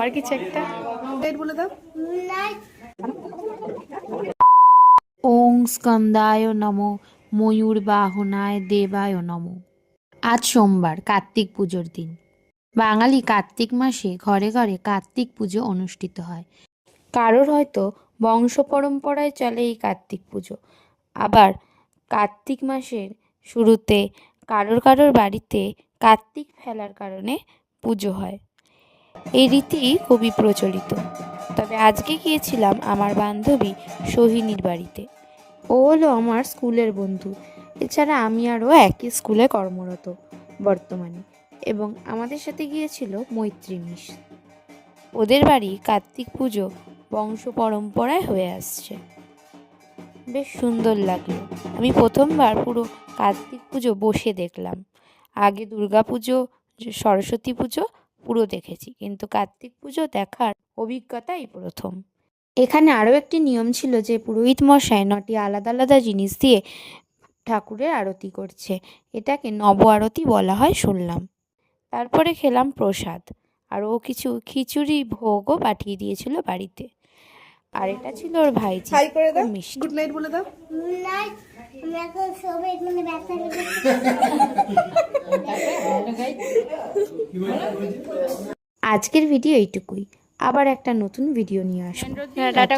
আর কিছু একটা বলে দাও। ওং স্কন্দায় নমো ময়ূর বাহনায় দেবায় নমো। আজ সোমবার, কার্তিক পুজোর দিন। বাঙালি কার্তিক মাসে ঘরে ঘরে কার্তিক পুজো অনুষ্ঠিত হয়। কারোর হয়তো বংশ পরম্পরায় চলে এই কার্তিক পুজো। আবার কার্তিক মাসের শুরুতে কারোর কারোর বাড়িতে কার্তিক ফেলার কারণে পুজো হয়। এই রীতি খুবই প্রচলিত। তবে আজকে গিয়েছিলাম আমার বান্ধবী সোহিনীর বাড়িতে। ও হলো আমার স্কুলের বন্ধু। এছাড়া আমি আরও একই স্কুলে কর্মরত বর্তমানে, এবং আমাদের সাথে গিয়েছিল মৈত্রী মিস। ওদের বাড়ি কার্তিক পুজো বংশ পরম্পরায় হয়ে আসছে। বেশ সুন্দর লাগলো। আমি প্রথমবার পুরো কার্তিক পুজো বসে দেখলাম। আগে দুর্গা পুজো, সরস্বতী পুজো পুরো দেখেছি, কিন্তু কার্তিক পুজো দেখার অভিজ্ঞতা এই প্রথম। এখানে আরও একটি নিয়ম ছিল যে পুরোহিত মশাই 9টি আলাদা আলাদা জিনিস দিয়ে ঠাকুরের আরতি করছে। এটাকে নব আরতি বলা হয় শুনলাম। তারপরে খেলাম প্রসাদ, আর ও কিছু খিচুড়ি ভোগও পাঠিয়ে দিয়েছিল বাড়িতে। আর এটা ছিল ওর ভাইজি। মিষ্টি। গুড নাইট বলে দাও। আজকের ভিডিও এইটুকুই। আবার একটা নতুন ভিডিও নিয়ে আসবো। টাটা।